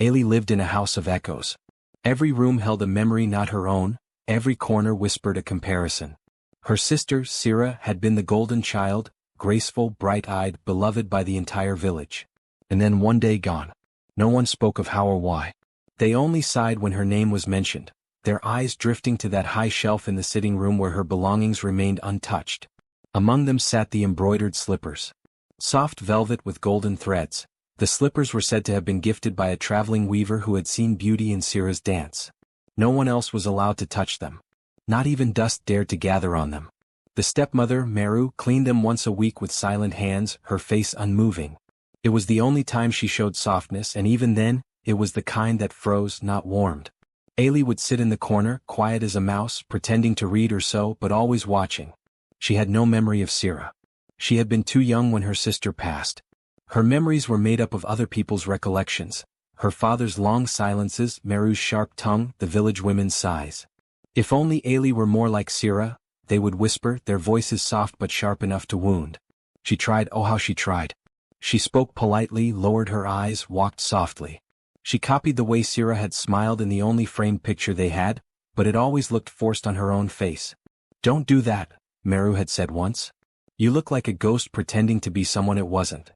Ailey lived in a house of echoes. Every room held a memory not her own, every corner whispered a comparison. Her sister, Sira, had been the golden child, graceful, bright-eyed, beloved by the entire village. And then one day gone. No one spoke of how or why. They only sighed when her name was mentioned, their eyes drifting to that high shelf in the sitting room where her belongings remained untouched. Among them sat the embroidered slippers. Soft velvet with golden threads, the slippers were said to have been gifted by a traveling weaver who had seen beauty in Sira's dance. No one else was allowed to touch them. Not even dust dared to gather on them. The stepmother, Meru, cleaned them once a week with silent hands, her face unmoving. It was the only time she showed softness, and even then, it was the kind that froze, not warmed. Ailey would sit in the corner, quiet as a mouse, pretending to read or sew, but always watching. She had no memory of Sira. She had been too young when her sister passed. Her memories were made up of other people's recollections. Her father's long silences, Meru's sharp tongue, the village women's sighs. If only Ailey were more like Sira, they would whisper, their voices soft but sharp enough to wound. She tried, oh how she tried. She spoke politely, lowered her eyes, walked softly. She copied the way Sira had smiled in the only framed picture they had, but it always looked forced on her own face. Don't do that, Meru had said once. You look like a ghost pretending to be someone it wasn't.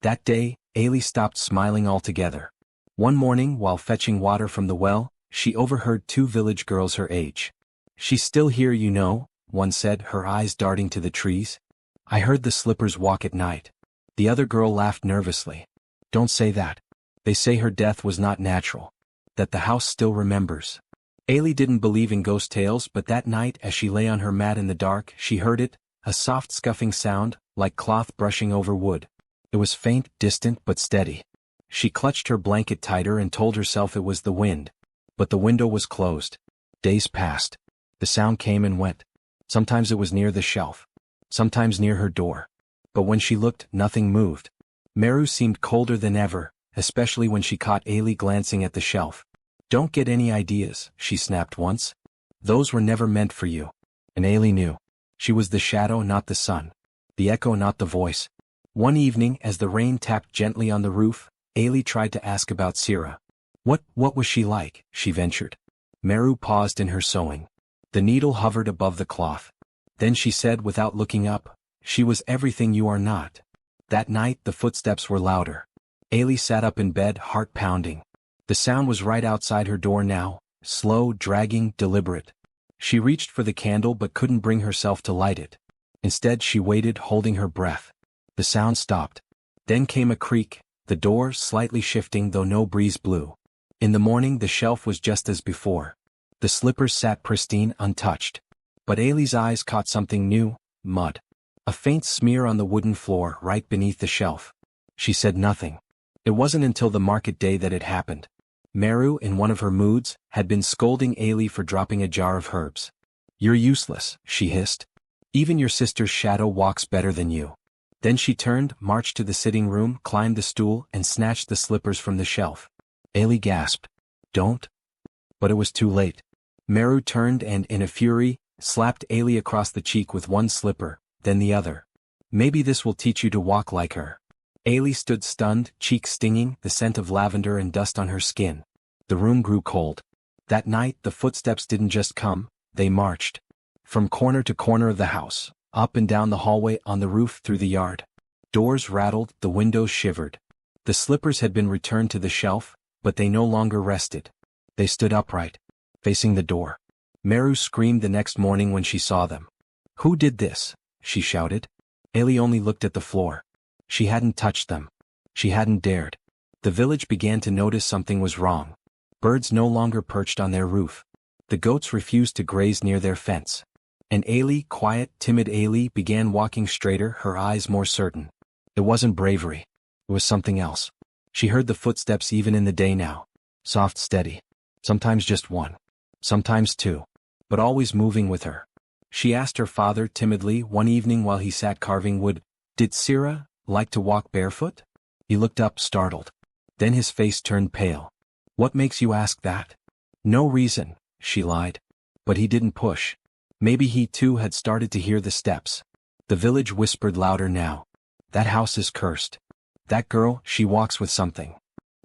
That day, Ailey stopped smiling altogether. One morning, while fetching water from the well, she overheard two village girls her age. She's still here, you know, one said, her eyes darting to the trees. I heard the slippers walk at night. The other girl laughed nervously. Don't say that. They say her death was not natural. That the house still remembers. Ailey didn't believe in ghost tales, but that night as she lay on her mat in the dark, she heard it, a soft scuffing sound, like cloth brushing over wood. It was faint, distant, but steady. She clutched her blanket tighter and told herself it was the wind. But the window was closed. Days passed. The sound came and went. Sometimes it was near the shelf. Sometimes near her door. But when she looked, nothing moved. Meru seemed colder than ever, especially when she caught Ailey glancing at the shelf. Don't get any ideas, she snapped once. Those were never meant for you. And Ailey knew. She was the shadow, not the sun. The echo, not the voice. One evening, as the rain tapped gently on the roof, Ailey tried to ask about Sira. What was she like, she ventured. Meru paused in her sewing. The needle hovered above the cloth. Then she said without looking up, she was everything you are not. That night the footsteps were louder. Ailey sat up in bed, heart pounding. The sound was right outside her door now, slow, dragging, deliberate. She reached for the candle but couldn't bring herself to light it. Instead she waited, holding her breath. The sound stopped. Then came a creak, the door slightly shifting though no breeze blew. In the morning the shelf was just as before. The slippers sat pristine, untouched. But Ailey's eyes caught something new, mud. A faint smear on the wooden floor right beneath the shelf. She said nothing. It wasn't until the market day that it happened. Meru, in one of her moods, had been scolding Ailey for dropping a jar of herbs. You're useless, she hissed. Even your sister's shadow walks better than you. Then she turned, marched to the sitting room, climbed the stool, and snatched the slippers from the shelf. Ailey gasped. Don't. But it was too late. Meru turned and, in a fury, slapped Ailey across the cheek with one slipper, then the other. Maybe this will teach you to walk like her. Ailey stood stunned, cheeks stinging, the scent of lavender and dust on her skin. The room grew cold. That night the footsteps didn't just come, they marched. From corner to corner of the house, up and down the hallway, on the roof, through the yard. Doors rattled, the windows shivered. The slippers had been returned to the shelf, but they no longer rested. They stood upright, facing the door. Meru screamed the next morning when she saw them. Who did this? She shouted. Ailey only looked at the floor. She hadn't touched them. She hadn't dared. The village began to notice something was wrong. Birds no longer perched on their roof. The goats refused to graze near their fence. And Ailey, quiet, timid Ailey, began walking straighter, her eyes more certain. It wasn't bravery. It was something else. She heard the footsteps even in the day now. Soft, steady. Sometimes just one. Sometimes two. But always moving with her. She asked her father timidly one evening while he sat carving wood, "Did Sira like to walk barefoot?" He looked up, startled. Then his face turned pale. "What makes you ask that?" "No reason," she lied. But he didn't push. Maybe he too had started to hear the steps. The village whispered louder now. "That house is cursed. That girl, she walks with something."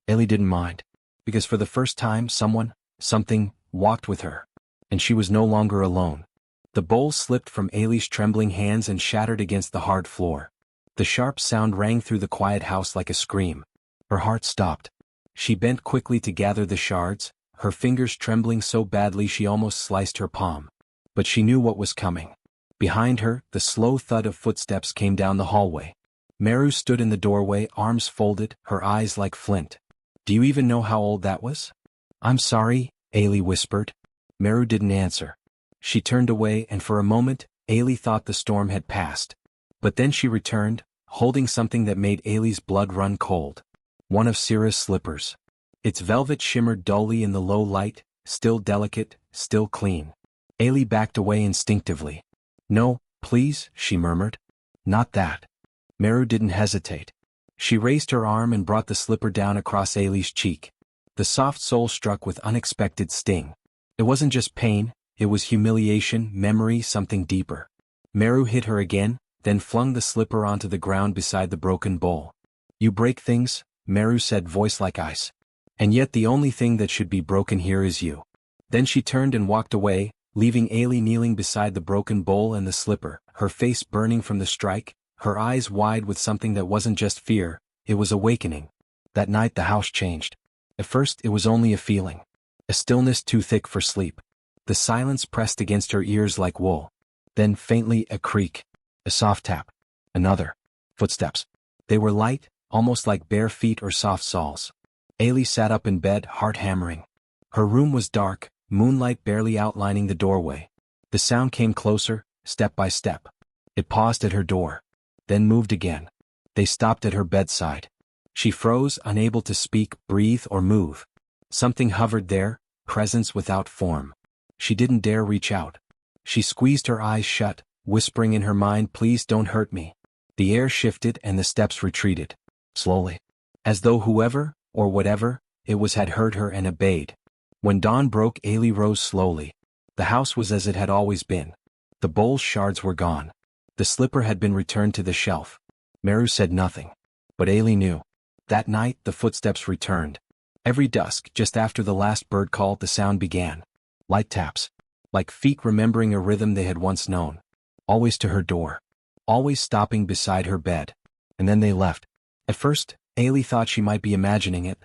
Ailey didn't mind. because for the first time something, walked with her. And she was no longer alone. The bowl slipped from Ailey's trembling hands and shattered against the hard floor. The sharp sound rang through the quiet house like a scream. Her heart stopped. She bent quickly to gather the shards, her fingers trembling so badly she almost sliced her palm. But she knew what was coming. Behind her, the slow thud of footsteps came down the hallway. Meru stood in the doorway, arms folded, her eyes like flint. "Do you even know how old that was?" "I'm sorry," Ailey whispered. Meru didn't answer. She turned away, and for a moment, Ailey thought the storm had passed. But then she returned, holding something that made Ailey's blood run cold. One of Sira's slippers. Its velvet shimmered dully in the low light, still delicate, still clean. Ailey backed away instinctively. "No, please," she murmured. "Not that." Meru didn't hesitate. She raised her arm and brought the slipper down across Ailey's cheek. The soft sole struck with unexpected sting. It wasn't just pain, it was humiliation, memory, something deeper. Meru hit her again, then flung the slipper onto the ground beside the broken bowl. "You break things," Meru said, voice like ice. "And yet the only thing that should be broken here is you." Then she turned and walked away, leaving Ailey kneeling beside the broken bowl and the slipper, her face burning from the strike, her eyes wide with something that wasn't just fear, it was awakening. That night the house changed. At first it was only a feeling. A stillness too thick for sleep. The silence pressed against her ears like wool. Then faintly a creak. A soft tap. Another. Footsteps. They were light, almost like bare feet or soft soles. Ailey sat up in bed, heart hammering. Her room was dark, moonlight barely outlining the doorway. The sound came closer, step by step. It paused at her door. Then moved again. They stopped at her bedside. She froze, unable to speak, breathe, or move. Something hovered there, presence without form. She didn't dare reach out. She squeezed her eyes shut, whispering in her mind, "Please don't hurt me." The air shifted and the steps retreated. Slowly. As though whoever, or whatever, it was had heard her and obeyed. When dawn broke, Ailey rose slowly. The house was as it had always been. The bowl's shards were gone. The slipper had been returned to the shelf. Meru said nothing. But Ailey knew. That night, the footsteps returned. Every dusk, just after the last bird call, the sound began. Light taps. Like feet remembering a rhythm they had once known. Always to her door. Always stopping beside her bed. And then they left. At first, Ailey thought she might be imagining it.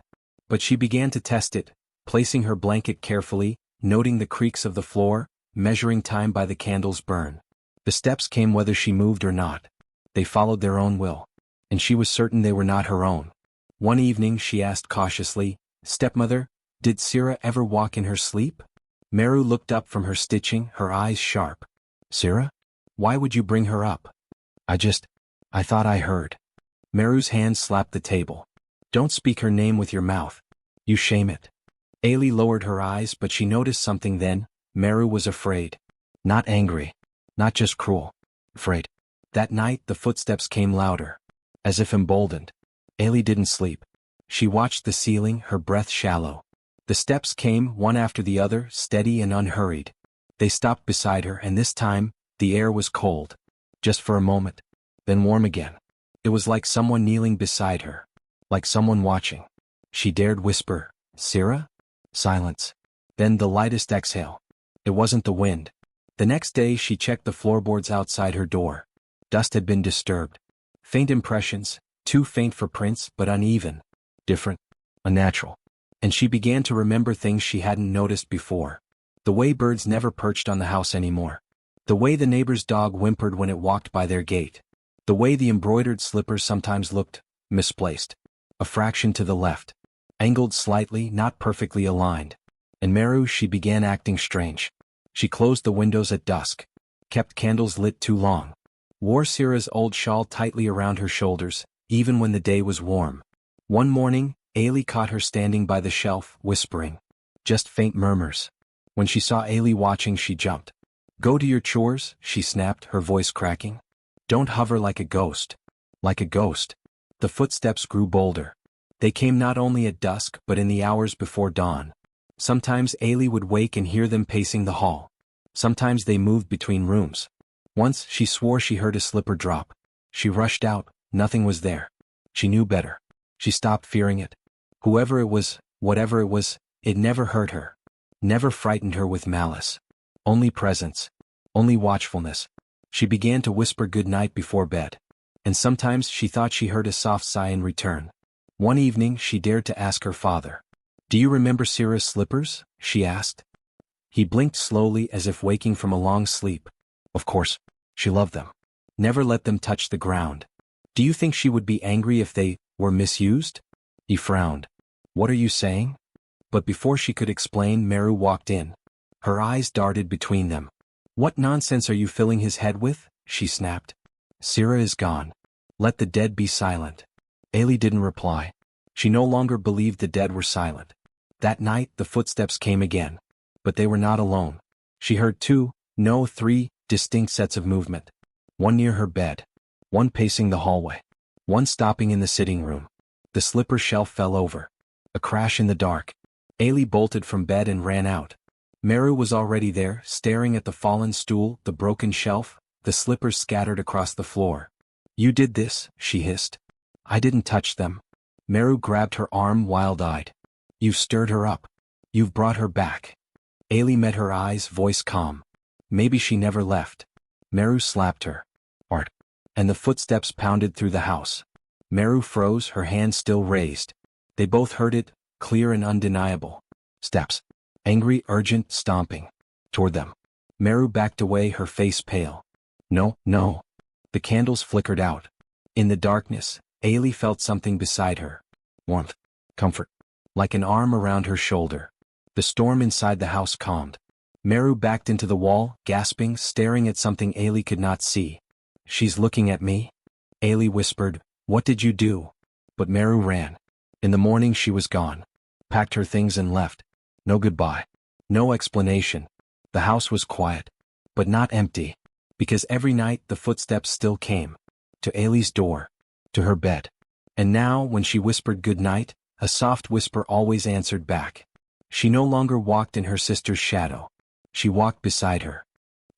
But she began to test it, placing her blanket carefully, noting the creaks of the floor, measuring time by the candle's burn. The steps came whether she moved or not. They followed their own will. And she was certain they were not her own. One evening she asked cautiously, "Stepmother, did Sira ever walk in her sleep?" Meru looked up from her stitching, her eyes sharp. "Sira? Why would you bring her up?" I thought I heard." Meru's hand slapped the table. "Don't speak her name with your mouth. You shame it." Ailey lowered her eyes, but she noticed something then. Meru was afraid. Not angry. Not just cruel. Afraid. That night the footsteps came louder. As if emboldened. Ailey didn't sleep. She watched the ceiling, her breath shallow. The steps came, one after the other, steady and unhurried. They stopped beside her, and this time, the air was cold. Just for a moment. Then warm again. It was like someone kneeling beside her. Like someone watching. She dared whisper, "Sira?" Silence. Then the lightest exhale. It wasn't the wind. The next day she checked the floorboards outside her door. Dust had been disturbed. Faint impressions, too faint for prints but uneven. Different. Unnatural. And she began to remember things she hadn't noticed before. The way birds never perched on the house anymore. The way the neighbor's dog whimpered when it walked by their gate. The way the embroidered slippers sometimes looked misplaced. A fraction to the left. Angled slightly, not perfectly aligned. And Meru, she began acting strange. She closed the windows at dusk. Kept candles lit too long. Wore Sira's old shawl tightly around her shoulders, even when the day was warm. One morning, Ailey caught her standing by the shelf, whispering. Just faint murmurs. When she saw Ailey watching, she jumped. "Go to your chores," she snapped, her voice cracking. "Don't hover like a ghost." Like a ghost. The footsteps grew bolder. They came not only at dusk but in the hours before dawn. Sometimes Ailey would wake and hear them pacing the hall. Sometimes they moved between rooms. Once she swore she heard a slipper drop. She rushed out, nothing was there. She knew better. She stopped fearing it. Whoever it was, Whatever it was, it never hurt her. Never frightened her with malice. Only presence. Only watchfulness. She began to whisper good night before bed. And sometimes she thought she heard a soft sigh in return. One evening she dared to ask her father. "Do you remember Sira's slippers?" she asked. He blinked slowly as if waking from a long sleep. Of course. She loved them. Never let them touch the ground. "Do you think she would be angry if they were misused?" He frowned. "What are you saying?" But before she could explain, Meru walked in. Her eyes darted between them. "What nonsense are you filling his head with?" she snapped. "Sira is gone. Let the dead be silent." Ailey didn't reply. She no longer believed the dead were silent. That night the footsteps came again. But they were not alone. She heard three distinct sets of movement. One near her bed. One pacing the hallway. One stopping in the sitting room. The slipper shelf fell over. A crash in the dark. Ailey bolted from bed and ran out. Meru was already there, staring at the fallen stool, the broken shelf, the slippers scattered across the floor. "You did this," she hissed. "I didn't touch them." Meru grabbed her arm wild-eyed. "You've stirred her up. You've brought her back." Ailey met her eyes, voice calm. "Maybe she never left." Meru slapped her. "Art." And the footsteps pounded through the house. Meru froze, her hand still raised. They both heard it, clear and undeniable. Steps. Angry, urgent, stomping. Toward them. Meru backed away, her face pale. "No, no." The candles flickered out. In the darkness, Ailey felt something beside her. Warmth. Comfort. Like an arm around her shoulder. The storm inside the house calmed. Meru backed into the wall, gasping, staring at something Ailey could not see. "She's looking at me?" Ailey whispered, "What did you do?" But Meru ran. In the morning she was gone. Packed her things and left. No goodbye. No explanation. The house was quiet. But not empty. Because every night the footsteps still came. To Ailey's door. To her bed. And now, when she whispered good night, a soft whisper always answered back. She no longer walked in her sister's shadow. She walked beside her.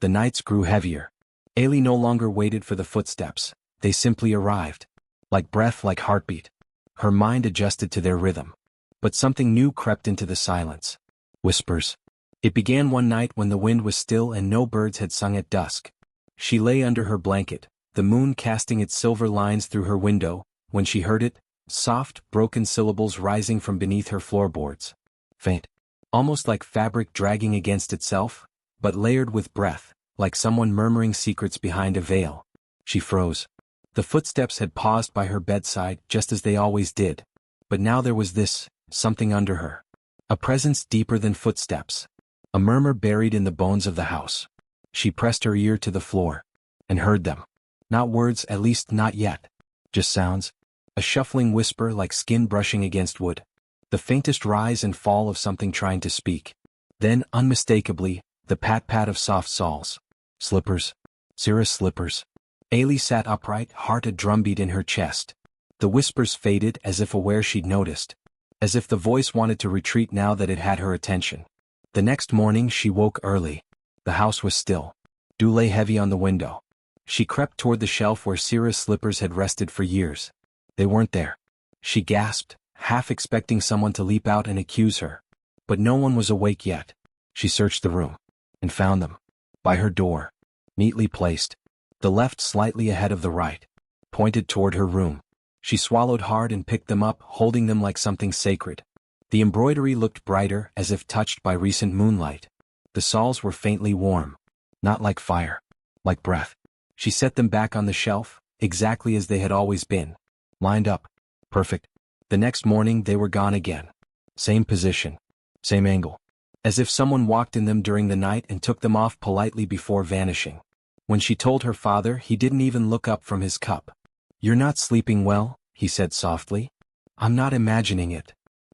The nights grew heavier. Ailey no longer waited for the footsteps. They simply arrived. Like breath, like heartbeat. Her mind adjusted to their rhythm. But something new crept into the silence. Whispers. It began one night when the wind was still and no birds had sung at dusk. She lay under her blanket, the moon casting its silver lines through her window, when she heard it, soft, broken syllables rising from beneath her floorboards. Faint. Almost like fabric dragging against itself, but layered with breath, like someone murmuring secrets behind a veil. She froze. The footsteps had paused by her bedside just as they always did. But now there was this, something under her. A presence deeper than footsteps. A murmur buried in the bones of the house. She pressed her ear to the floor. And heard them. Not words, at least not yet. Just sounds. A shuffling whisper like skin brushing against wood. The faintest rise and fall of something trying to speak. Then, unmistakably, the pat-pat of soft soles. Slippers. Sira's slippers. Ailey sat upright, heart a drumbeat in her chest. The whispers faded as if aware she'd noticed. As if the voice wanted to retreat now that it had her attention. The next morning she woke early. The house was still. Dew lay heavy on the window. She crept toward the shelf where Sira's slippers had rested for years. They weren't there. She gasped, half expecting someone to leap out and accuse her. But no one was awake yet. She searched the room. And found them. By her door. Neatly placed. The left slightly ahead of the right. Pointed toward her room. She swallowed hard and picked them up, holding them like something sacred. The embroidery looked brighter, as if touched by recent moonlight. The soles were faintly warm. Not like fire. Like breath. She set them back on the shelf, exactly as they had always been. Lined up. Perfect. The next morning they were gone again. Same position. Same angle. As if someone walked in them during the night and took them off politely before vanishing. When she told her father, he didn't even look up from his cup. "You're not sleeping well," he said softly. "I'm not imagining it.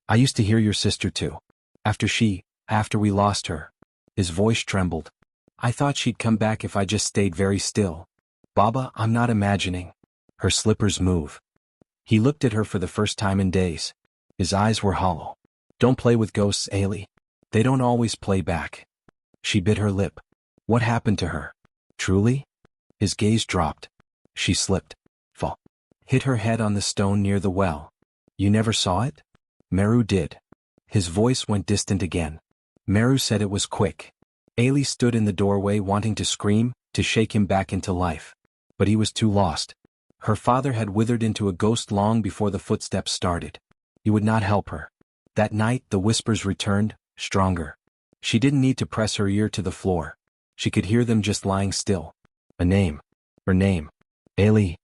I used to hear your sister too. After we lost her." His voice trembled. "I thought she'd come back if I just stayed very still. Baba, I'm not imagining." Her slippers move. He looked at her for the first time in days. His eyes were hollow. "Don't play with ghosts, Ailey. They don't always play back." She bit her lip. What happened to her? Truly? His gaze dropped. She slipped. Fall. Hit her head on the stone near the well. "You never saw it?" Meru did. His voice went distant again. Meru said it was quick. Ailey stood in the doorway wanting to scream, to shake him back into life. But he was too lost. Her father had withered into a ghost long before the footsteps started. He would not help her. That night the whispers returned, stronger. She didn't need to press her ear to the floor. She could hear them just lying still. A name. Her name. Ailey.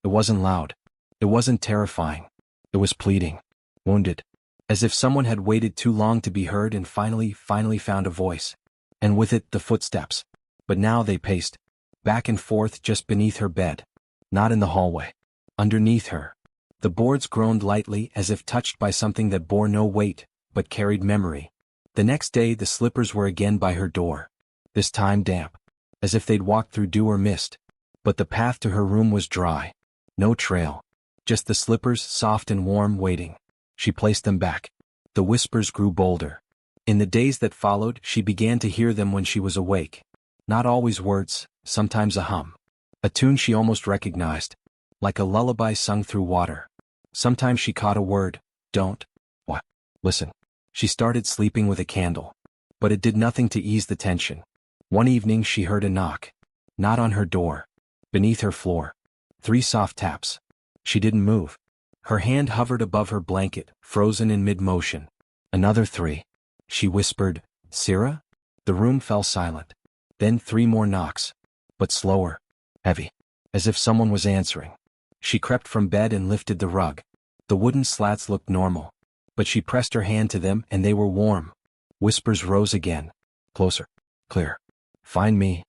It wasn't loud. It wasn't terrifying. It was pleading. Wounded. As if someone had waited too long to be heard and finally found a voice. And with it, the footsteps. But now they paced. Back and forth just beneath her bed. Not in the hallway. Underneath her. The boards groaned lightly as if touched by something that bore no weight, but carried memory. The next day the slippers were again by her door. This time damp. As if they'd walked through dew or mist. But the path to her room was dry. No trail. Just the slippers, soft and warm, waiting. She placed them back. The whispers grew bolder. In the days that followed, she began to hear them when she was awake. Not always words, sometimes a hum. A tune she almost recognized. Like a lullaby sung through water. Sometimes she caught a word. Don't. What? Listen. She started sleeping with a candle. But it did nothing to ease the tension. One evening she heard a knock. Not on her door. Beneath her floor. 3 soft taps. She didn't move. Her hand hovered above her blanket, frozen in mid-motion. Another 3. She whispered, Sira? The room fell silent. Then 3 more knocks. But slower. Heavy. As if someone was answering. She crept from bed and lifted the rug. The wooden slats looked normal. But she pressed her hand to them and they were warm. Whispers rose again. Closer. Clear. Find me.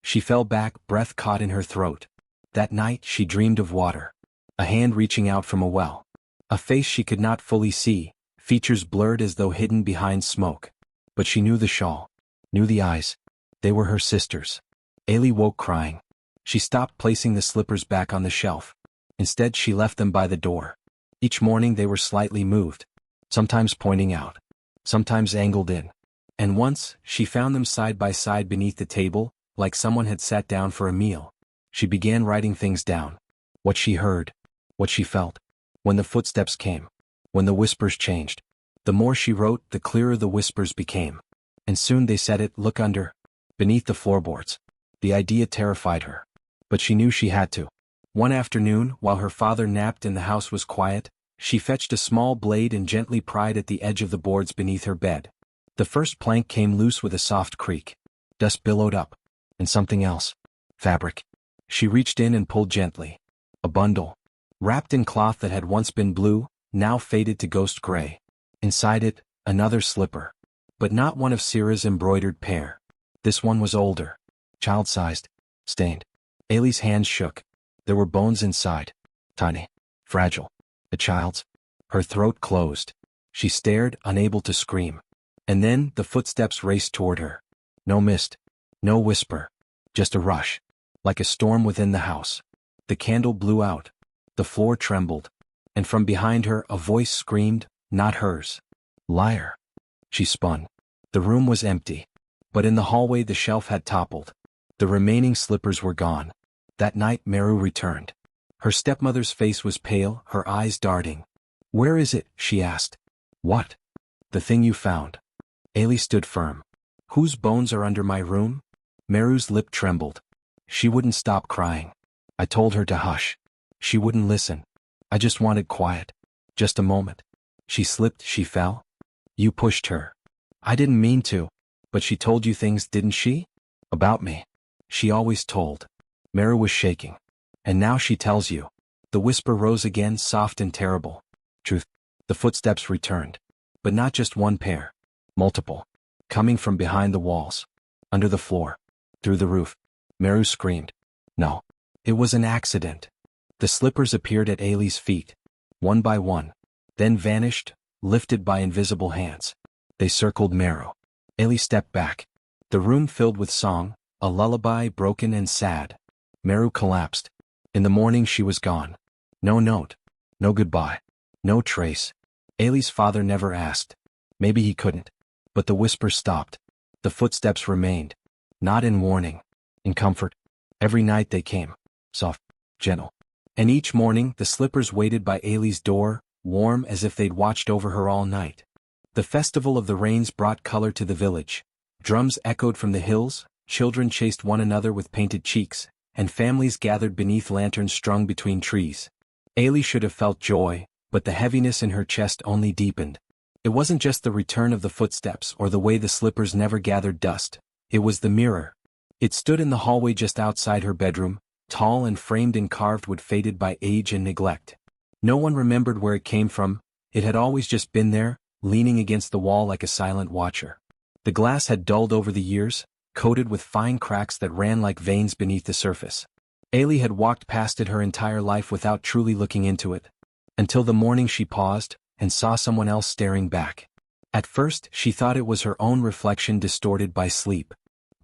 She fell back, breath caught in her throat. That night she dreamed of water. A hand reaching out from a well. A face she could not fully see, features blurred as though hidden behind smoke. But she knew the shawl. Knew the eyes. They were her sisters. Ailey woke crying. She stopped placing the slippers back on the shelf. Instead she left them by the door. Each morning they were slightly moved. Sometimes pointing out. Sometimes angled in. And once, she found them side by side beneath the table, like someone had sat down for a meal. She began writing things down. What she heard. What she felt. When the footsteps came. When the whispers changed. The more she wrote, the clearer the whispers became. And soon they said it, look under. Beneath the floorboards. The idea terrified her. But she knew she had to. One afternoon, while her father napped and the house was quiet, she fetched a small blade and gently pried at the edge of the boards beneath her bed. The first plank came loose with a soft creak. Dust billowed up. And something else. Fabric. She reached in and pulled gently. A bundle. Wrapped in cloth that had once been blue, now faded to ghost gray. Inside it, another slipper. But not one of Sira's embroidered pair. This one was older. Child-sized. Stained. Ailey's hands shook. There were bones inside. Tiny. Fragile. A child's. Her throat closed. She stared, unable to scream. And then the footsteps raced toward her. No mist. No whisper. Just a rush. Like a storm within the house. The candle blew out. The floor trembled. And from behind her a voice screamed, not hers. Liar. She spun. The room was empty. But in the hallway the shelf had toppled. The remaining slippers were gone. That night Meru returned. Her stepmother's face was pale, her eyes darting. Where is it? She asked. What? The thing you found. Ailey stood firm. Whose bones are under my room? Meru's lip trembled. She wouldn't stop crying. I told her to hush. She wouldn't listen. I just wanted quiet. Just a moment. She slipped, she fell. You pushed her. I didn't mean to. But she told you things, didn't she? About me. She always told. Meru was shaking. And now she tells you. The whisper rose again, soft and terrible. Truth. The footsteps returned. But not just one pair. Multiple. Coming from behind the walls. Under the floor. Through the roof. Meru screamed. No. It was an accident. The slippers appeared at Ailey's feet. One by one. Then vanished, lifted by invisible hands. They circled Meru. Ailey stepped back. The room filled with song, a lullaby broken and sad. Meru collapsed. In the morning she was gone. No note. No goodbye. No trace. Ailey's father never asked. Maybe he couldn't. But the whisper stopped. The footsteps remained. Not in warning. In comfort. Every night they came. Soft. Gentle. And each morning the slippers waited by Ailey's door, warm as if they'd watched over her all night. The festival of the rains brought color to the village. Drums echoed from the hills, children chased one another with painted cheeks, and families gathered beneath lanterns strung between trees. Ailey should have felt joy, but the heaviness in her chest only deepened. It wasn't just the return of the footsteps or the way the slippers never gathered dust. It was the mirror. It stood in the hallway just outside her bedroom, tall and framed in carved wood faded by age and neglect. No one remembered where it came from. It had always just been there, leaning against the wall like a silent watcher. The glass had dulled over the years, coated with fine cracks that ran like veins beneath the surface. Ailey had walked past it her entire life without truly looking into it. Until the morning she paused, and saw someone else staring back. At first, she thought it was her own reflection distorted by sleep.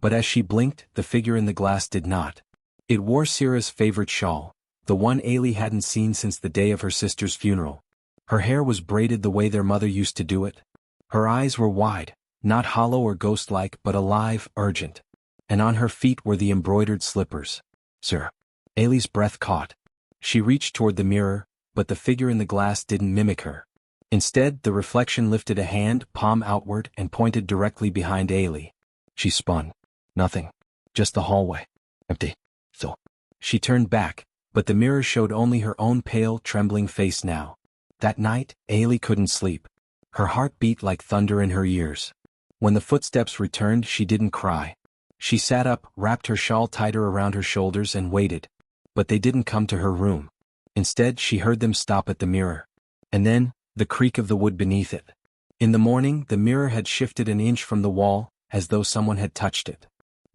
But as she blinked, the figure in the glass did not. It wore Sira's favorite shawl, the one Ailey hadn't seen since the day of her sister's funeral. Her hair was braided the way their mother used to do it. Her eyes were wide, not hollow or ghost-like but alive, urgent. And on her feet were the embroidered slippers. Sir. Ailey's breath caught. She reached toward the mirror, but the figure in the glass didn't mimic her. Instead, the reflection lifted a hand, palm outward, and pointed directly behind Ailey. She spun. Nothing. Just the hallway. Empty. So. She turned back, but the mirror showed only her own pale, trembling face now. That night, Ailey couldn't sleep. Her heart beat like thunder in her ears. When the footsteps returned, she didn't cry. She sat up, wrapped her shawl tighter around her shoulders and waited. But they didn't come to her room. Instead, she heard them stop at the mirror. And then, the creak of the wood beneath it. In the morning, the mirror had shifted an inch from the wall, as though someone had touched it.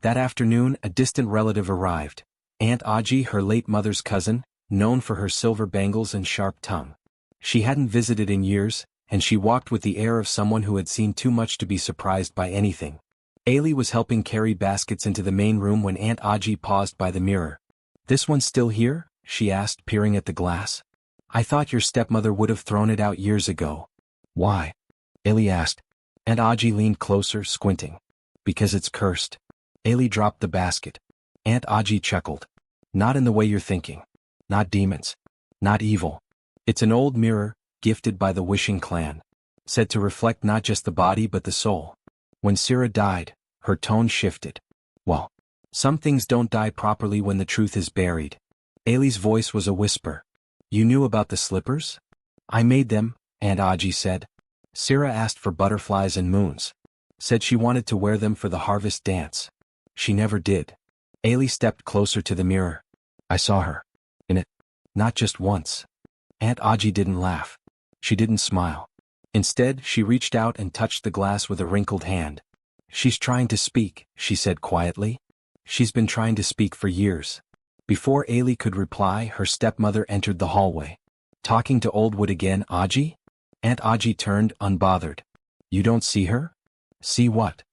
That afternoon, a distant relative arrived. Aunt Aji, her late mother's cousin, known for her silver bangles and sharp tongue. She hadn't visited in years, and she walked with the air of someone who had seen too much to be surprised by anything. Ailey was helping carry baskets into the main room when Aunt Aji paused by the mirror. "This one's still here?" she asked, peering at the glass. "I thought your stepmother would have thrown it out years ago." "Why?" Ailey asked. Aunt Aji leaned closer, squinting. "Because it's cursed." Ailey dropped the basket. Aunt Aji chuckled. "Not in the way you're thinking. Not demons. Not evil. It's an old mirror, gifted by the Wishing clan. Said to reflect not just the body but the soul. When Sira died, her tone shifted. Well, some things don't die properly when the truth is buried." Ailey's voice was a whisper. "You knew about the slippers?" "I made them," Aunt Aji said. "Sira asked for butterflies and moons. Said she wanted to wear them for the harvest dance. She never did." Ailey stepped closer to the mirror. "I saw her. In it. Not just once." Aunt Aji didn't laugh. She didn't smile. Instead, she reached out and touched the glass with a wrinkled hand. "She's trying to speak," she said quietly. "She's been trying to speak for years." Before Ailey could reply, her stepmother entered the hallway. "Talking to Old Wood again, Aji?" Aunt Aji turned, unbothered. "You don't see her?" "See what?"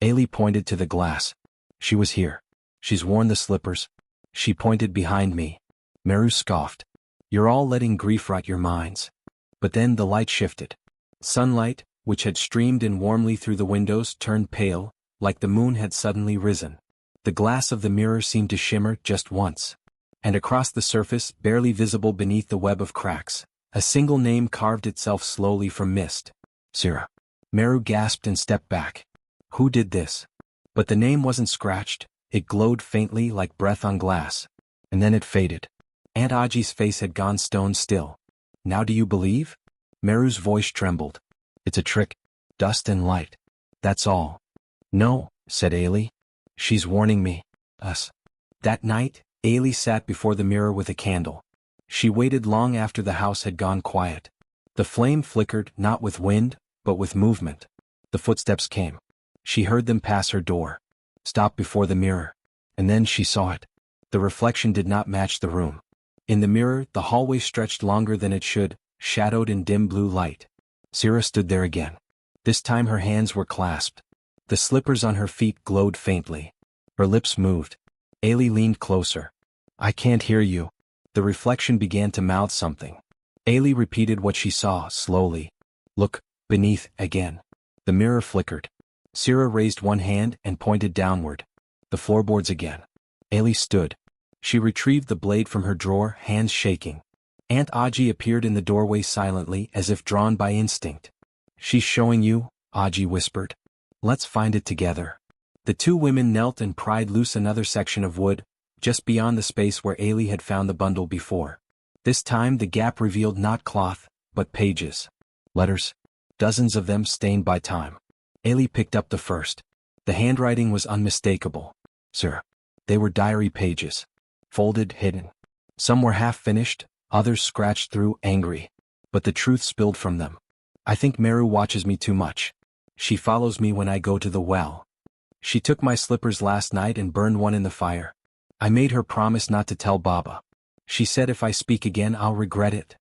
Ailey pointed to the glass. "She was here. She's worn the slippers." She pointed behind me. Meru scoffed. "You're all letting grief rot your minds." But then the light shifted. Sunlight, which had streamed in warmly through the windows, turned pale, like the moon had suddenly risen. The glass of the mirror seemed to shimmer just once. And across the surface, barely visible beneath the web of cracks, a single name carved itself slowly from mist. "Sira." Meru gasped and stepped back. "Who did this?" But the name wasn't scratched. It glowed faintly like breath on glass. And then it faded. Aunt Aji's face had gone stone still. "Now do you believe?" Meru's voice trembled. "It's a trick. Dust and light. That's all." "No," said Ailey. "She's warning me. Us." That night, Ailey sat before the mirror with a candle. She waited long after the house had gone quiet. The flame flickered, not with wind, but with movement. The footsteps came. She heard them pass her door. Stop before the mirror. And then she saw it. The reflection did not match the room. In the mirror, the hallway stretched longer than it should, shadowed in dim blue light. Sira stood there again. This time her hands were clasped. The slippers on her feet glowed faintly. Her lips moved. Ailey leaned closer. "I can't hear you." The reflection began to mouth something. Ailey repeated what she saw, slowly. "Look, beneath, again." The mirror flickered. Sira raised one hand and pointed downward. The floorboards again. Ailey stood. She retrieved the blade from her drawer, hands shaking. Aunt Aji appeared in the doorway silently, as if drawn by instinct. She's showing you, Aji whispered. Let's find it together. The two women knelt and pried loose another section of wood, just beyond the space where Ailey had found the bundle before. This time the gap revealed not cloth, but pages. Letters. Dozens of them stained by time. Ailey picked up the first. The handwriting was unmistakable. Sir. They were diary pages. Folded, hidden. Some were half-finished, others scratched through, angry. But the truth spilled from them. I think Meru watches me too much. She follows me when I go to the well. She took my slippers last night and burned one in the fire. I made her promise not to tell Baba. She said if I speak again I'll regret it.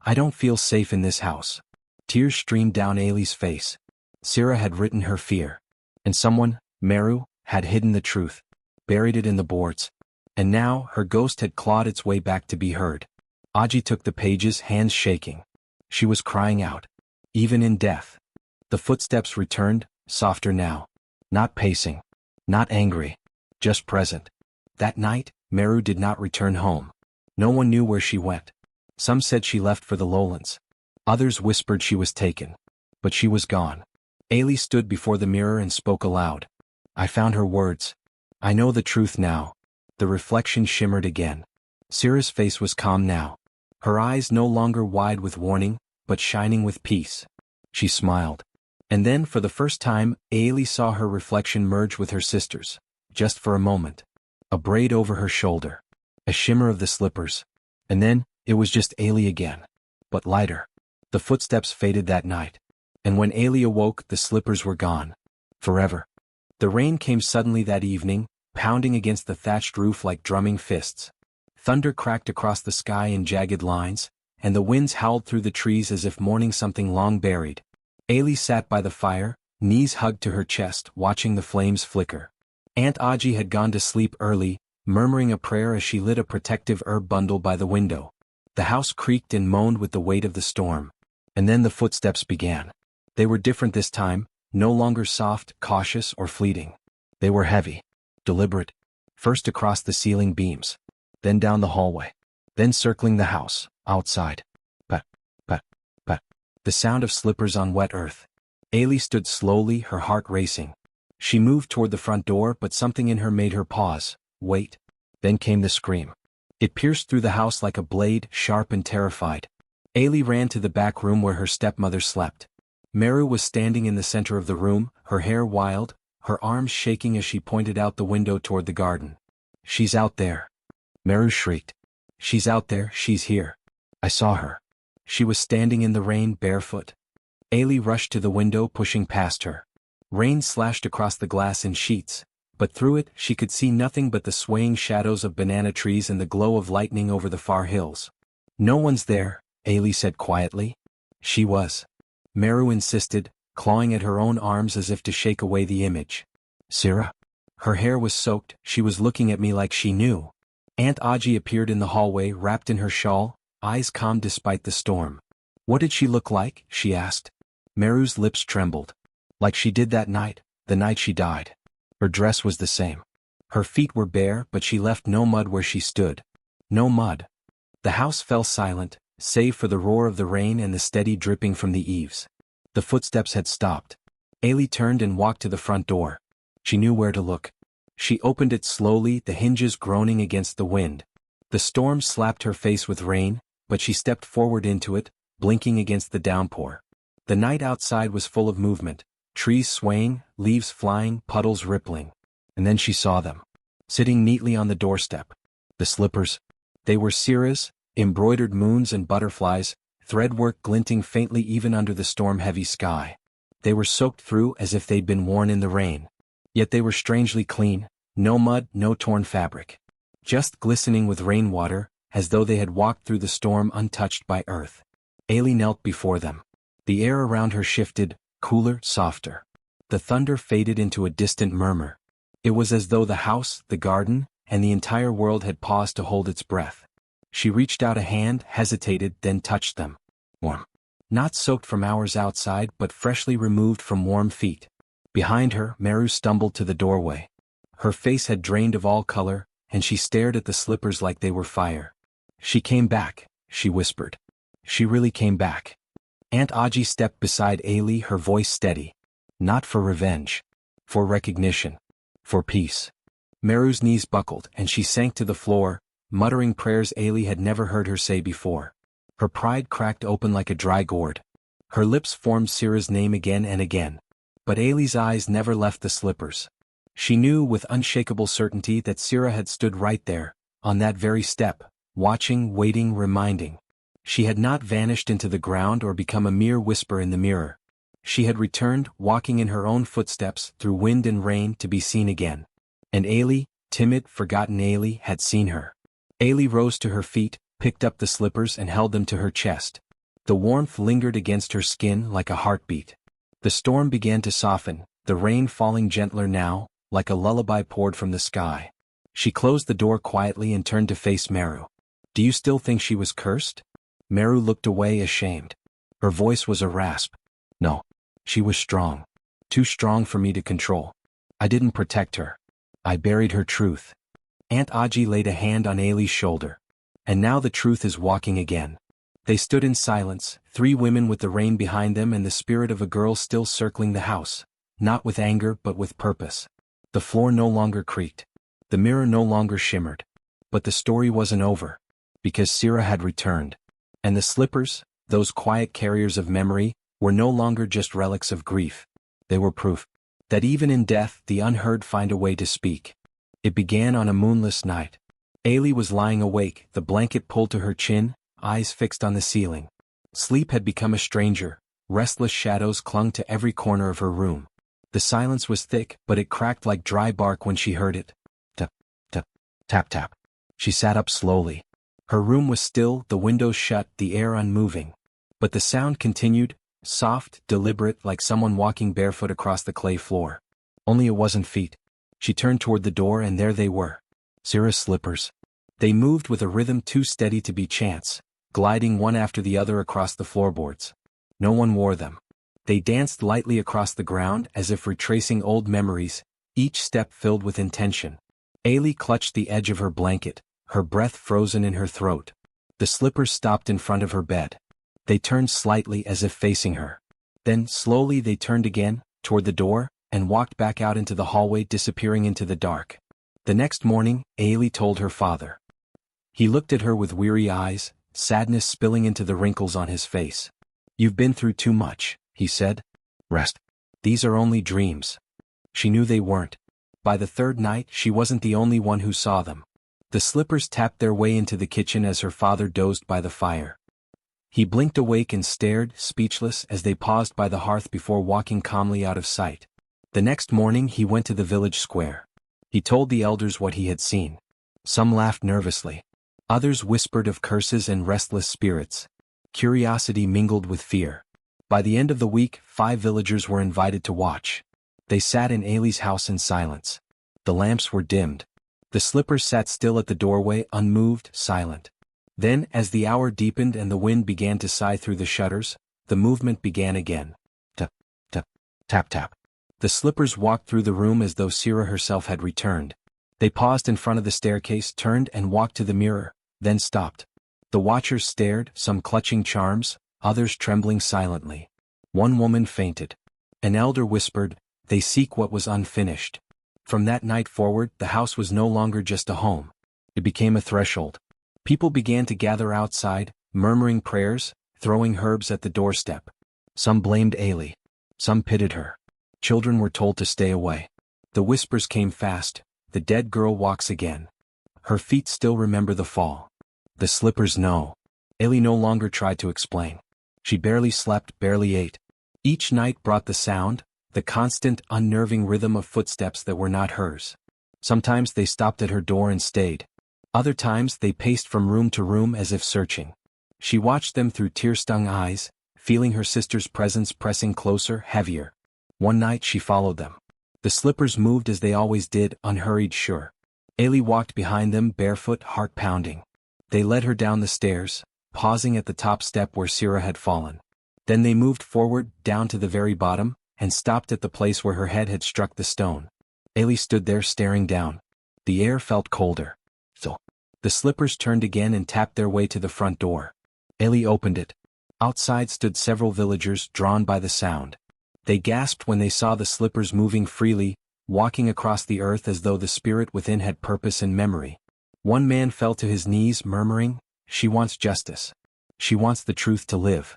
I don't feel safe in this house. Tears streamed down Ailey's face. Sira had written her fear. And someone, Meru, had hidden the truth. Buried it in the boards. And now, her ghost had clawed its way back to be heard. Aji took the pages, hands shaking. She was crying out. Even in death. The footsteps returned, softer now. Not pacing. Not angry. Just present. That night, Meru did not return home. No one knew where she went. Some said she left for the lowlands. Others whispered she was taken. But she was gone. Ailey stood before the mirror and spoke aloud. I found her words. I know the truth now. The reflection shimmered again. Sira's face was calm now. Her eyes no longer wide with warning, but shining with peace. She smiled. And then, for the first time, Ailey saw her reflection merge with her sister's. Just for a moment. A braid over her shoulder. A shimmer of the slippers. And then, it was just Ailey again. But lighter. The footsteps faded that night. And when Ailey awoke, the slippers were gone. Forever. The rain came suddenly that evening, pounding against the thatched roof like drumming fists. Thunder cracked across the sky in jagged lines, and the winds howled through the trees as if mourning something long buried. Ailey sat by the fire, knees hugged to her chest, watching the flames flicker. Aunt Aji had gone to sleep early, murmuring a prayer as she lit a protective herb bundle by the window. The house creaked and moaned with the weight of the storm. And then the footsteps began. They were different this time, no longer soft, cautious, or fleeting. They were heavy. Deliberate. First across the ceiling beams. Then down the hallway. Then circling the house, outside. Pat, pat, pat. The sound of slippers on wet earth. Ailey stood slowly, her heart racing. She moved toward the front door, but something in her made her pause. Wait. Then came the scream. It pierced through the house like a blade, sharp and terrified. Ailey ran to the back room where her stepmother slept. Meru was standing in the center of the room, her hair wild, her arms shaking as she pointed out the window toward the garden. She's out there. Meru shrieked. She's out there, she's here. I saw her. She was standing in the rain, barefoot. Ailey rushed to the window, pushing past her. Rain slashed across the glass in sheets, but through it she could see nothing but the swaying shadows of banana trees and the glow of lightning over the far hills. No one's there, Ailey said quietly. She was. Meru insisted, clawing at her own arms as if to shake away the image. Sira? Her hair was soaked, she was looking at me like she knew. Aunt Aji appeared in the hallway, wrapped in her shawl, eyes calm despite the storm. What did she look like? She asked. Meru's lips trembled. Like she did that night, the night she died. Her dress was the same. Her feet were bare, but she left no mud where she stood. No mud. The house fell silent, save for the roar of the rain and the steady dripping from the eaves. The footsteps had stopped. Ailey turned and walked to the front door. She knew where to look. She opened it slowly, the hinges groaning against the wind. The storm slapped her face with rain, but she stepped forward into it, blinking against the downpour. The night outside was full of movement, trees swaying, leaves flying, puddles rippling. And then she saw them. Sitting neatly on the doorstep. The slippers. They were Sira's, embroidered moons and butterflies, threadwork glinting faintly even under the storm-heavy sky. They were soaked through as if they'd been worn in the rain. Yet they were strangely clean, no mud, no torn fabric. Just glistening with rainwater, as though they had walked through the storm untouched by earth. Ailey knelt before them. The air around her shifted, cooler, softer. The thunder faded into a distant murmur. It was as though the house, the garden, and the entire world had paused to hold its breath. She reached out a hand, hesitated, then touched them. Warm. Not soaked from hours outside, but freshly removed from warm feet. Behind her, Meru stumbled to the doorway. Her face had drained of all color, and she stared at the slippers like they were fire. She came back, she whispered. She really came back. Aunt Aji stepped beside Ailey, her voice steady. Not for revenge. For recognition. For peace. Meru's knees buckled and she sank to the floor, muttering prayers Ailey had never heard her say before. Her pride cracked open like a dry gourd. Her lips formed Sira's name again and again. But Ailey's eyes never left the slippers. She knew with unshakable certainty that Sira had stood right there, on that very step, watching, waiting, reminding. She had not vanished into the ground or become a mere whisper in the mirror. She had returned, walking in her own footsteps, through wind and rain, to be seen again. And Ailey, timid, forgotten Ailey, had seen her. Ailey rose to her feet, picked up the slippers and held them to her chest. The warmth lingered against her skin like a heartbeat. The storm began to soften, the rain falling gentler now, like a lullaby poured from the sky. She closed the door quietly and turned to face Meru. Do you still think she was cursed? Meru looked away ashamed. Her voice was a rasp. No. She was strong. Too strong for me to control. I didn't protect her. I buried her truth. Aunt Aji laid a hand on Ailey's shoulder. And now the truth is walking again. They stood in silence, 3 women with the rain behind them and the spirit of a girl still circling the house, not with anger but with purpose. The floor no longer creaked. The mirror no longer shimmered. But the story wasn't over. Because Sira had returned. And the slippers, those quiet carriers of memory, were no longer just relics of grief. They were proof that even in death the unheard find a way to speak. It began on a moonless night. Ailey was lying awake, the blanket pulled to her chin, eyes fixed on the ceiling. Sleep had become a stranger, restless shadows clung to every corner of her room. The silence was thick, but it cracked like dry bark when she heard it. Tap, tap, tap, tap. She sat up slowly. Her room was still, the windows shut, the air unmoving. But the sound continued, soft, deliberate, like someone walking barefoot across the clay floor. Only it wasn't feet. She turned toward the door and there they were. Sira's slippers. They moved with a rhythm too steady to be chance, gliding one after the other across the floorboards. No one wore them. They danced lightly across the ground as if retracing old memories, each step filled with intention. Ailey clutched the edge of her blanket, her breath frozen in her throat. The slippers stopped in front of her bed. They turned slightly as if facing her. Then, slowly they turned again, toward the door, and walked back out into the hallway, disappearing into the dark. The next morning, Ailey told her father. He looked at her with weary eyes, sadness spilling into the wrinkles on his face. You've been through too much, he said. Rest. These are only dreams. She knew they weren't. By the 3rd night, she wasn't the only one who saw them. The slippers tapped their way into the kitchen as her father dozed by the fire. He blinked awake and stared, speechless, as they paused by the hearth before walking calmly out of sight. The next morning he went to the village square. He told the elders what he had seen. Some laughed nervously. Others whispered of curses and restless spirits. Curiosity mingled with fear. By the end of the week, 5 villagers were invited to watch. They sat in Ailey's house in silence. The lamps were dimmed. The slippers sat still at the doorway, unmoved, silent. Then, as the hour deepened and the wind began to sigh through the shutters, the movement began again. Tap, tap, tap, tap. The slippers walked through the room as though Sira herself had returned. They paused in front of the staircase, turned and walked to the mirror, then stopped. The watchers stared, some clutching charms, others trembling silently. One woman fainted. An elder whispered, "They seek what was unfinished." From that night forward, the house was no longer just a home. It became a threshold. People began to gather outside, murmuring prayers, throwing herbs at the doorstep. Some blamed Ailey. Some pitied her. Children were told to stay away. The whispers came fast. The dead girl walks again. Her feet still remember the fall. The slippers know. Ailey no longer tried to explain. She barely slept, barely ate. Each night brought the sound, the constant, unnerving rhythm of footsteps that were not hers. Sometimes they stopped at her door and stayed. Other times they paced from room to room as if searching. She watched them through tear-stung eyes, feeling her sister's presence pressing closer, heavier. One night she followed them. The slippers moved as they always did, unhurried, sure. Ailey walked behind them, barefoot, heart pounding. They led her down the stairs, pausing at the top step where Sira had fallen. Then they moved forward, down to the very bottom, and stopped at the place where her head had struck the stone. Ailey stood there staring down. The air felt colder. So, the slippers turned again and tapped their way to the front door. Ailey opened it. Outside stood several villagers drawn by the sound. They gasped when they saw the slippers moving freely, walking across the earth as though the spirit within had purpose and memory. One man fell to his knees murmuring, "She wants justice. She wants the truth to live."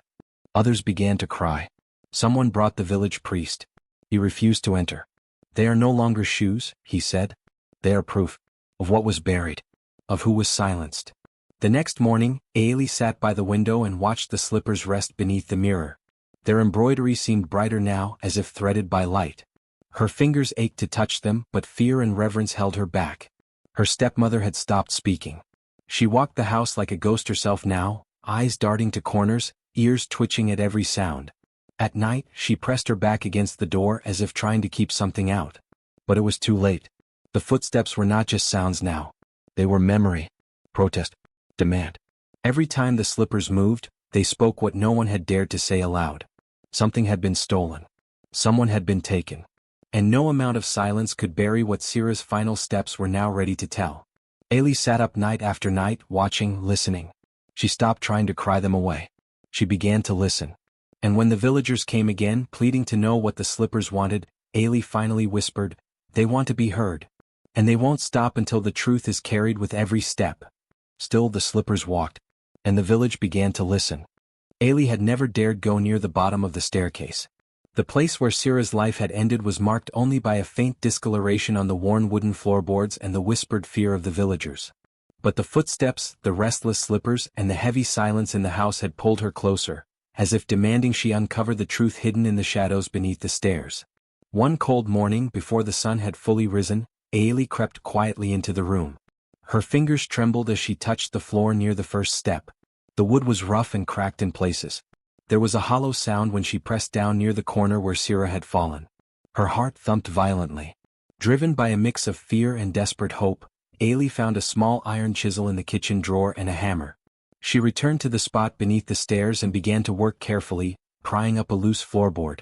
Others began to cry. Someone brought the village priest. He refused to enter. "They are no longer shoes," he said. "They are proof of what was buried, of who was silenced." The next morning, Ailey sat by the window and watched the slippers rest beneath the mirror. Their embroidery seemed brighter now, as if threaded by light. Her fingers ached to touch them, but fear and reverence held her back. Her stepmother had stopped speaking. She walked the house like a ghost herself now, eyes darting to corners, ears twitching at every sound. At night, she pressed her back against the door as if trying to keep something out. But it was too late. The footsteps were not just sounds now. They were memory, protest, demand. Every time the slippers moved, they spoke what no one had dared to say aloud. Something had been stolen. Someone had been taken. And no amount of silence could bury what Sira's final steps were now ready to tell. Ailey sat up night after night, watching, listening. She stopped trying to cry them away. She began to listen. And when the villagers came again, pleading to know what the slippers wanted, Ailey finally whispered, "They want to be heard. And they won't stop until the truth is carried with every step." Still the slippers walked. And the village began to listen. Ailey had never dared go near the bottom of the staircase. The place where Sira's life had ended was marked only by a faint discoloration on the worn wooden floorboards and the whispered fear of the villagers. But the footsteps, the restless slippers, and the heavy silence in the house had pulled her closer, as if demanding she uncover the truth hidden in the shadows beneath the stairs. One cold morning, before the sun had fully risen, Ailey crept quietly into the room. Her fingers trembled as she touched the floor near the first step. The wood was rough and cracked in places. There was a hollow sound when she pressed down near the corner where Sira had fallen. Her heart thumped violently. Driven by a mix of fear and desperate hope, Ailey found a small iron chisel in the kitchen drawer and a hammer. She returned to the spot beneath the stairs and began to work carefully, prying up a loose floorboard.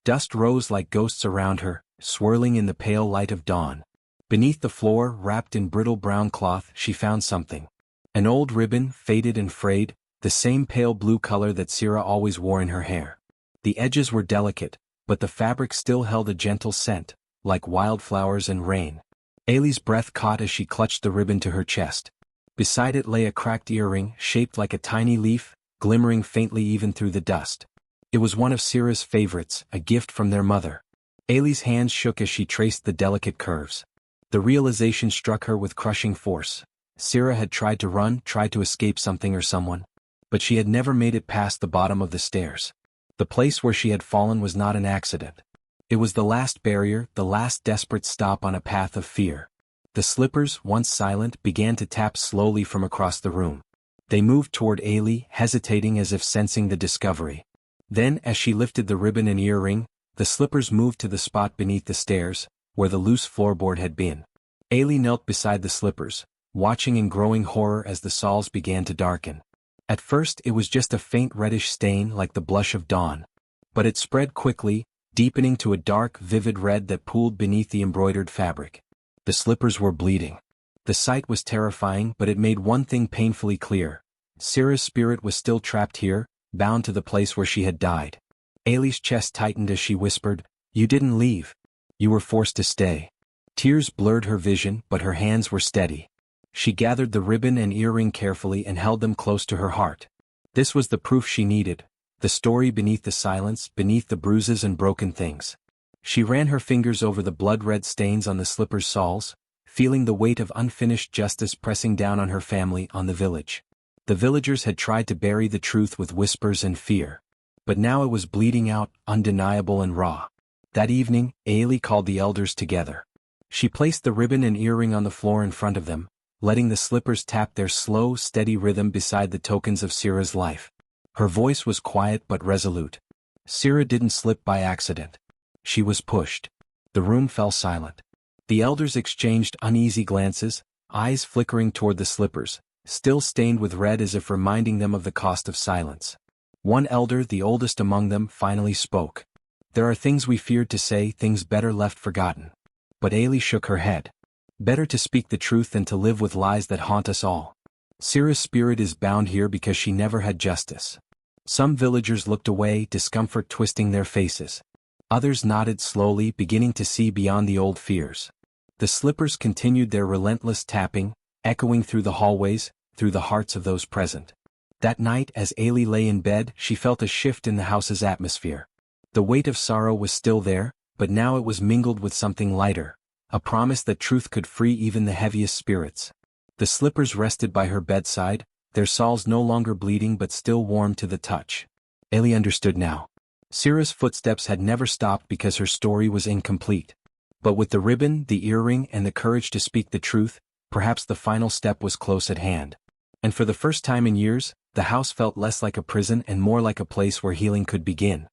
Dust rose like ghosts around her, swirling in the pale light of dawn. Beneath the floor, wrapped in brittle brown cloth, she found something. An old ribbon, faded and frayed, the same pale blue color that Sira always wore in her hair. The edges were delicate, but the fabric still held a gentle scent, like wildflowers and rain. Ailey's breath caught as she clutched the ribbon to her chest. Beside it lay a cracked earring, shaped like a tiny leaf, glimmering faintly even through the dust. It was one of Sira's favorites, a gift from their mother. Ailey's hands shook as she traced the delicate curves. The realization struck her with crushing force. Sira had tried to run, tried to escape something or someone. But she had never made it past the bottom of the stairs. The place where she had fallen was not an accident. It was the last barrier, the last desperate stop on a path of fear. The slippers, once silent, began to tap slowly from across the room. They moved toward Ailey, hesitating as if sensing the discovery. Then, as she lifted the ribbon and earring, the slippers moved to the spot beneath the stairs, where the loose floorboard had been. Ailey knelt beside the slippers, watching in growing horror as the soles began to darken. At first it was just a faint reddish stain like the blush of dawn. But it spread quickly, deepening to a dark, vivid red that pooled beneath the embroidered fabric. The slippers were bleeding. The sight was terrifying, but it made one thing painfully clear. Sira's spirit was still trapped here, bound to the place where she had died. Ailey's chest tightened as she whispered, "You didn't leave. You were forced to stay." Tears blurred her vision, but her hands were steady. She gathered the ribbon and earring carefully and held them close to her heart. This was the proof she needed, the story beneath the silence, beneath the bruises and broken things. She ran her fingers over the blood-red stains on the slipper's soles, feeling the weight of unfinished justice pressing down on her family, on the village. The villagers had tried to bury the truth with whispers and fear. But now it was bleeding out, undeniable and raw. That evening, Ailey called the elders together. She placed the ribbon and earring on the floor in front of them, letting the slippers tap their slow, steady rhythm beside the tokens of Sira's life. Her voice was quiet but resolute. Sira didn't slip by accident. She was pushed. The room fell silent. The elders exchanged uneasy glances, eyes flickering toward the slippers, still stained with red as if reminding them of the cost of silence. One elder, the oldest among them, finally spoke. "There are things we feared to say, things better left forgotten." But Ailey shook her head. "Better to speak the truth than to live with lies that haunt us all. Sira's spirit is bound here because she never had justice. Some villagers looked away, discomfort twisting their faces. Others nodded slowly, beginning to see beyond the old fears. The slippers continued their relentless tapping, echoing through the hallways, through the hearts of those present. That night, as Ailey lay in bed, she felt a shift in the house's atmosphere. The weight of sorrow was still there, but now it was mingled with something lighter, a promise that truth could free even the heaviest spirits. The slippers rested by her bedside, their soles no longer bleeding but still warm to the touch. Ailey understood now. Sira's footsteps had never stopped because her story was incomplete. But with the ribbon, the earring, and the courage to speak the truth, perhaps the final step was close at hand. And for the first time in years, the house felt less like a prison and more like a place where healing could begin.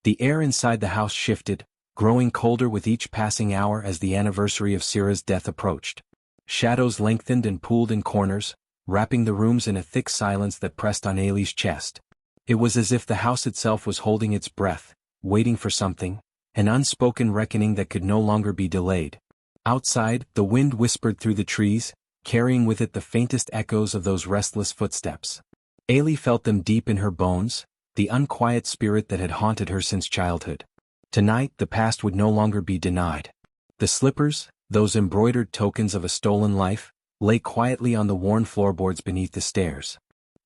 The air inside the house shifted, growing colder with each passing hour as the anniversary of Sira's death approached. Shadows lengthened and pooled in corners, wrapping the rooms in a thick silence that pressed on Ailey's chest. It was as if the house itself was holding its breath, waiting for something, an unspoken reckoning that could no longer be delayed. Outside, the wind whispered through the trees, carrying with it the faintest echoes of those restless footsteps. Ailey felt them deep in her bones, the unquiet spirit that had haunted her since childhood. Tonight, the past would no longer be denied. The slippers, those embroidered tokens of a stolen life, lay quietly on the worn floorboards beneath the stairs.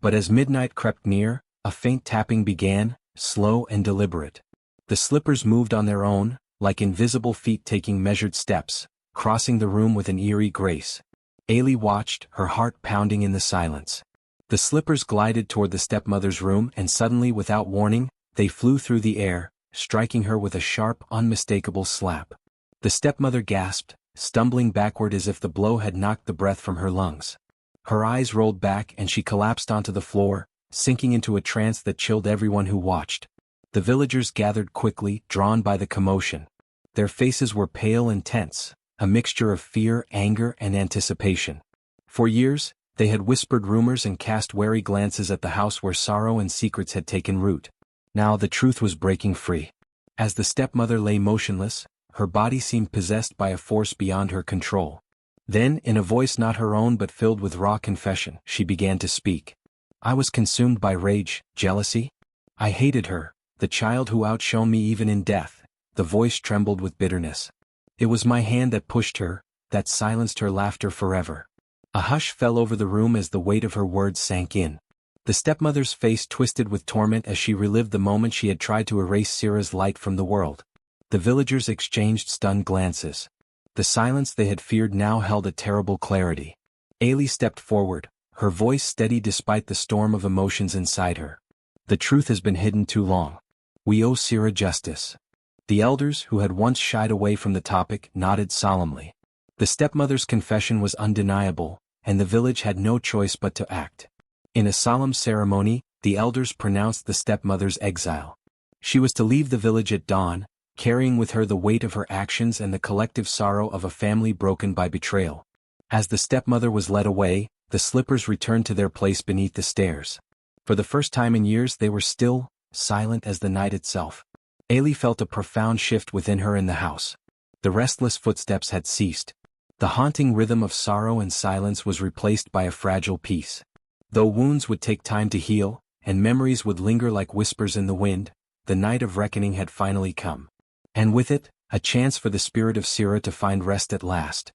But as midnight crept near, a faint tapping began, slow and deliberate. The slippers moved on their own, like invisible feet taking measured steps, crossing the room with an eerie grace. Ailey watched, her heart pounding in the silence. The slippers glided toward the stepmother's room and suddenly, without warning, they flew through the air, striking her with a sharp, unmistakable slap. The stepmother gasped, stumbling backward as if the blow had knocked the breath from her lungs. Her eyes rolled back and she collapsed onto the floor, sinking into a trance that chilled everyone who watched. The villagers gathered quickly, drawn by the commotion. Their faces were pale and tense, a mixture of fear, anger, and anticipation. For years, they had whispered rumors and cast wary glances at the house where sorrow and secrets had taken root. Now the truth was breaking free. As the stepmother lay motionless, her body seemed possessed by a force beyond her control. Then, in a voice not her own but filled with raw confession, she began to speak. I was consumed by rage, jealousy. I hated her, the child who outshone me even in death. The voice trembled with bitterness. It was my hand that pushed her, that silenced her laughter forever. A hush fell over the room as the weight of her words sank in. The stepmother's face twisted with torment as she relived the moment she had tried to erase Sira's light from the world. The villagers exchanged stunned glances. The silence they had feared now held a terrible clarity. Ailey stepped forward, her voice steady despite the storm of emotions inside her. The truth has been hidden too long. We owe Sira justice. The elders, who had once shied away from the topic, nodded solemnly. The stepmother's confession was undeniable, and the village had no choice but to act. In a solemn ceremony, the elders pronounced the stepmother's exile. She was to leave the village at dawn, carrying with her the weight of her actions and the collective sorrow of a family broken by betrayal. As the stepmother was led away, the slippers returned to their place beneath the stairs. For the first time in years they were still, silent as the night itself. Ailey felt a profound shift within her in the house. The restless footsteps had ceased. The haunting rhythm of sorrow and silence was replaced by a fragile peace. Though wounds would take time to heal, and memories would linger like whispers in the wind, the night of reckoning had finally come. And with it, a chance for the spirit of Sira to find rest at last.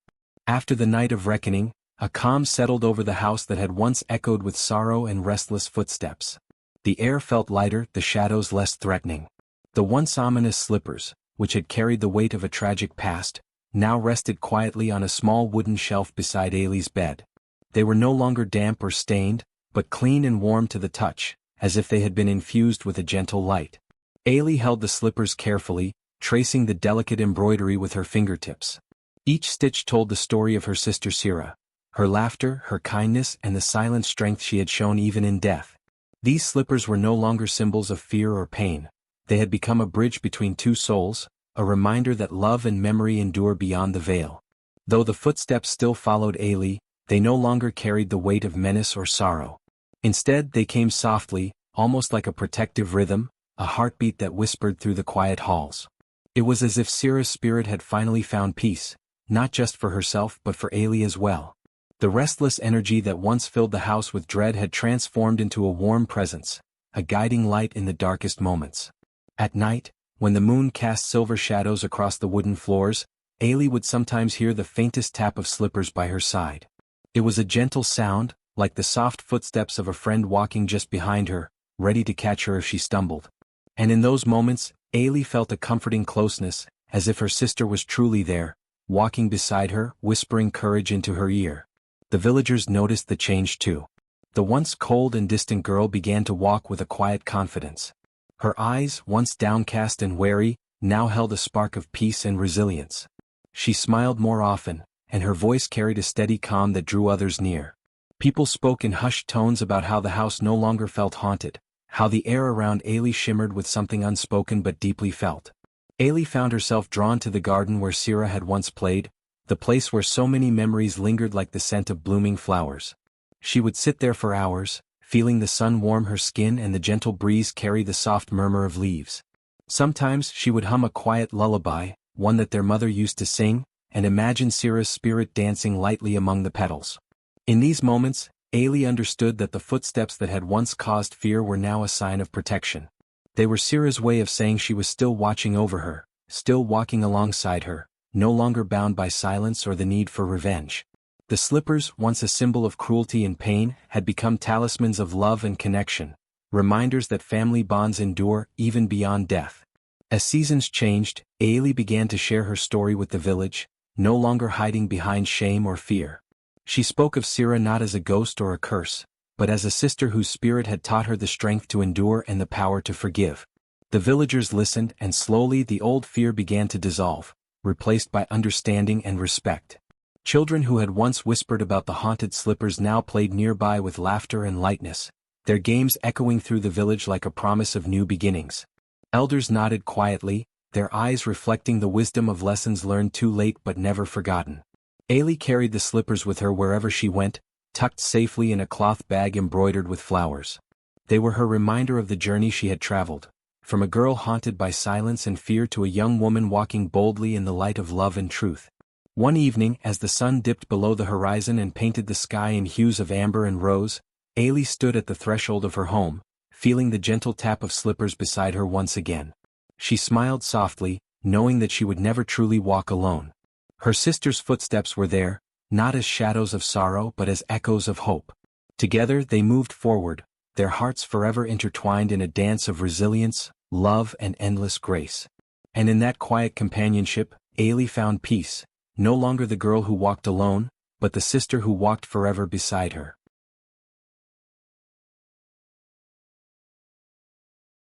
After the night of reckoning, a calm settled over the house that had once echoed with sorrow and restless footsteps. The air felt lighter, the shadows less threatening. The once ominous slippers, which had carried the weight of a tragic past, now rested quietly on a small wooden shelf beside Ailey's bed. They were no longer damp or stained, but clean and warm to the touch, as if they had been infused with a gentle light. Ailey held the slippers carefully, tracing the delicate embroidery with her fingertips. Each stitch told the story of her sister Sira, her laughter, her kindness, and the silent strength she had shown even in death. These slippers were no longer symbols of fear or pain. They had become a bridge between two souls, a reminder that love and memory endure beyond the veil. Though the footsteps still followed Ailey, they no longer carried the weight of menace or sorrow. Instead, they came softly, almost like a protective rhythm, a heartbeat that whispered through the quiet halls. It was as if Sira's spirit had finally found peace, not just for herself but for Ailey as well. The restless energy that once filled the house with dread had transformed into a warm presence, a guiding light in the darkest moments. At night, when the moon cast silver shadows across the wooden floors, Ailey would sometimes hear the faintest tap of slippers by her side. It was a gentle sound, like the soft footsteps of a friend walking just behind her, ready to catch her if she stumbled. And in those moments, Ailey felt a comforting closeness, as if her sister was truly there, walking beside her, whispering courage into her ear. The villagers noticed the change too. The once cold and distant girl began to walk with a quiet confidence. Her eyes, once downcast and wary, now held a spark of peace and resilience. She smiled more often, and her voice carried a steady calm that drew others near. People spoke in hushed tones about how the house no longer felt haunted, how the air around Ailey shimmered with something unspoken but deeply felt. Ailey found herself drawn to the garden where Sira had once played, the place where so many memories lingered like the scent of blooming flowers. She would sit there for hours, feeling the sun warm her skin and the gentle breeze carry the soft murmur of leaves. Sometimes she would hum a quiet lullaby, one that their mother used to sing, and imagine Sira's spirit dancing lightly among the petals. In these moments, Ailey understood that the footsteps that had once caused fear were now a sign of protection. They were Sira's way of saying she was still watching over her, still walking alongside her, no longer bound by silence or the need for revenge. The slippers, once a symbol of cruelty and pain, had become talismans of love and connection, reminders that family bonds endure even beyond death. As seasons changed, Ailey began to share her story with the village, no longer hiding behind shame or fear. She spoke of Sira not as a ghost or a curse, but as a sister whose spirit had taught her the strength to endure and the power to forgive. The villagers listened, and slowly the old fear began to dissolve, replaced by understanding and respect. Children who had once whispered about the haunted slippers now played nearby with laughter and lightness, their games echoing through the village like a promise of new beginnings. Elders nodded quietly, their eyes reflecting the wisdom of lessons learned too late but never forgotten. Ailey carried the slippers with her wherever she went, tucked safely in a cloth bag embroidered with flowers. They were her reminder of the journey she had traveled, from a girl haunted by silence and fear to a young woman walking boldly in the light of love and truth. One evening, as the sun dipped below the horizon and painted the sky in hues of amber and rose, Ailey stood at the threshold of her home, feeling the gentle tap of slippers beside her once again. She smiled softly, knowing that she would never truly walk alone. Her sister's footsteps were there, not as shadows of sorrow but as echoes of hope. Together they moved forward, their hearts forever intertwined in a dance of resilience, love and endless grace. And in that quiet companionship, Ailey found peace, no longer the girl who walked alone, but the sister who walked forever beside her.